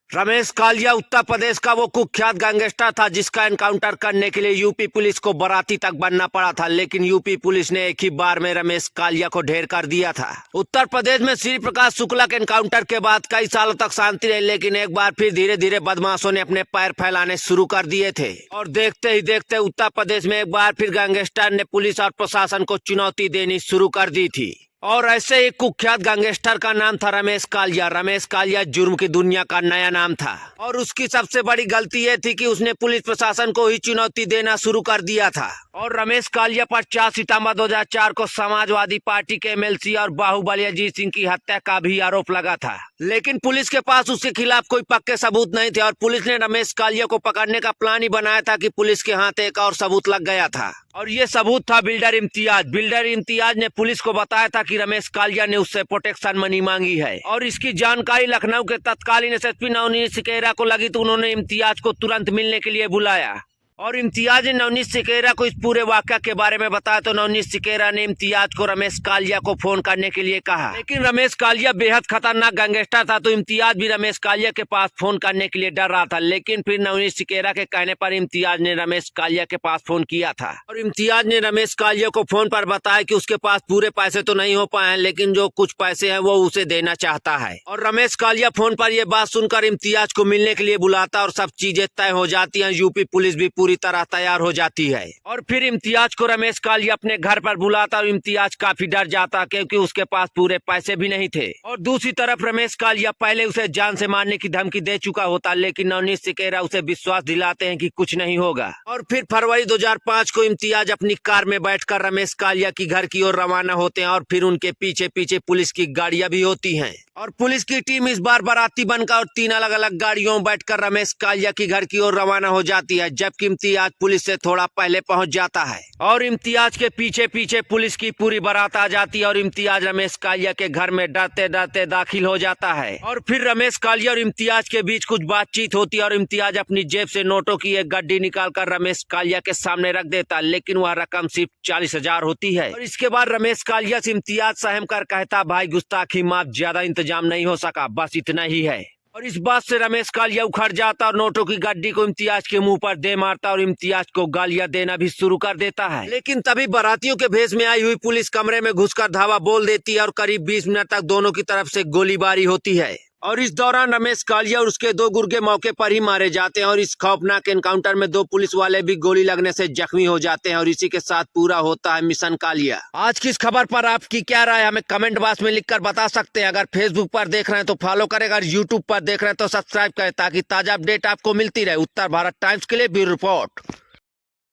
रमेश कालिया उत्तर प्रदेश का वो कुख्यात गैंगस्टर था जिसका एनकाउंटर करने के लिए यूपी पुलिस को बाराती तक बनना पड़ा था, लेकिन यूपी पुलिस ने एक ही बार में रमेश कालिया को ढेर कर दिया था। उत्तर प्रदेश में श्री प्रकाश शुक्ला के एनकाउंटर के बाद कई सालों तक शांति रही, लेकिन एक बार फिर धीरे धीरे बदमाशों ने अपने पैर फैलाने शुरू कर दिए थे और देखते ही देखते उत्तर प्रदेश में एक बार फिर गैंगस्टर ने पुलिस और प्रशासन को चुनौती देनी शुरू कर दी थी। और ऐसे एक कुख्यात गैंगस्टर का नाम था रमेश कालिया। रमेश कालिया जुर्म की दुनिया का नया नाम था और उसकी सबसे बड़ी गलती ये थी कि उसने पुलिस प्रशासन को ही चुनौती देना शुरू कर दिया था। और रमेश कालिया पर 4 सितंबर 2004 को समाजवादी पार्टी के एमएलसी और बाहुबली अजीत सिंह की हत्या का भी आरोप लगा था, लेकिन पुलिस के पास उसके खिलाफ कोई पक्के सबूत नहीं थे और पुलिस ने रमेश कालिया को पकड़ने का प्लान ही बनाया था कि पुलिस के हाथ एक और सबूत लग गया था और ये सबूत था बिल्डर इम्तियाज। बिल्डर इम्तियाज ने पुलिस को बताया था कि रमेश कालिया ने उससे प्रोटेक्शन मनी मांगी है और इसकी जानकारी लखनऊ के तत्कालीन एसएसपी नवनीत सिकेरा को लगी तो उन्होंने इम्तियाज को तुरंत मिलने के लिए बुलाया और इम्तियाज ने नवनीत सिकेरा को इस पूरे वाकया के बारे में बताया तो नवनीत सिकेरा ने इम्तियाज को रमेश कालिया को फोन करने के लिए कहा, लेकिन रमेश कालिया बेहद खतरनाक गैंगस्टर था तो इम्तियाज भी रमेश कालिया के पास फोन करने के लिए डर रहा था। लेकिन फिर नवनीत सिकेरा के कहने पर इम्तियाज ने रमेश कालिया के पास फोन किया था और इम्तियाज ने रमेश कालिया को फोन पर बताया कि उसके पास पूरे पैसे तो नहीं हो पाए हैं, लेकिन जो कुछ पैसे हैं वो उसे देना चाहता है। और रमेश कालिया फोन पर यह बात सुनकर इम्तियाज को मिलने के लिए बुलाता और सब चीजें तय हो जाती है। यूपी पुलिस भी पूरी तरह तैयार हो जाती है और फिर इम्तियाज को रमेश कालिया अपने घर पर बुलाता और इम्तियाज काफी डर जाता क्योंकि उसके पास पूरे पैसे भी नहीं थे। और दूसरी तरफ रमेश कालिया पहले उसे जान से मारने की धमकी दे चुका होता, लेकिन नवनीत सिकेरा उसे विश्वास दिलाते हैं कि कुछ नहीं होगा। और फिर फरवरी 2005 को इम्तियाज अपनी कार में बैठकर रमेश कालिया की घर की ओर रवाना होते हैं और फिर उनके पीछे पीछे पुलिस की गाड़ियां भी होती हैं और पुलिस की टीम इस बार बाराती बनकर और 3 अलग अलग गाड़ियों में बैठकर रमेश कालिया की घर की ओर रवाना हो जाती है, जबकि इम्तियाज पुलिस से थोड़ा पहले पहुंच जाता है और इम्तियाज के पीछे पीछे पुलिस की पूरी बारात आ जाती है और इम्तियाज रमेश कालिया के घर में डरते डरते दाखिल हो जाता है। और फिर रमेश कालिया और इम्तियाज के बीच कुछ बातचीत होती है और इम्तियाज अपनी जेब से नोटों की एक गड्डी निकालकर रमेश कालिया के सामने रख देता, लेकिन वह रकम सिर्फ 40,000 होती है। और इसके बाद रमेश कालिया से इम्तियाज सहम कर कहता, भाई गुस्ताखी माफ, ज्यादा इंतजाम नहीं हो सका, बस इतना ही है। और इस बात से रमेश कालिया उखड़ जाता और नोटों की गड्डी को इम्तियाज के मुंह पर दे मारता और इम्तियाज को गालियां देना भी शुरू कर देता है। लेकिन तभी बारातियों के भेष में आई हुई पुलिस कमरे में घुसकर धावा बोल देती है और करीब 20 मिनट तक दोनों की तरफ से गोलीबारी होती है और इस दौरान रमेश कालिया और उसके 2 गुर्गे मौके पर ही मारे जाते हैं और इस खौफनाक एनकाउंटर में 2 पुलिस वाले भी गोली लगने से जख्मी हो जाते हैं और इसी के साथ पूरा होता है मिशन कालिया। आज की इस खबर पर आपकी क्या राय हमें कमेंट बॉक्स में लिखकर बता सकते हैं। अगर फेसबुक पर देख रहे हैं तो फॉलो करें, अगर यूट्यूब पर देख रहे हैं तो सब्सक्राइब करें ताकि ताजा अपडेट आपको मिलती रहे। उत्तर भारत टाइम्स के लिए ब्यूरो रिपोर्ट।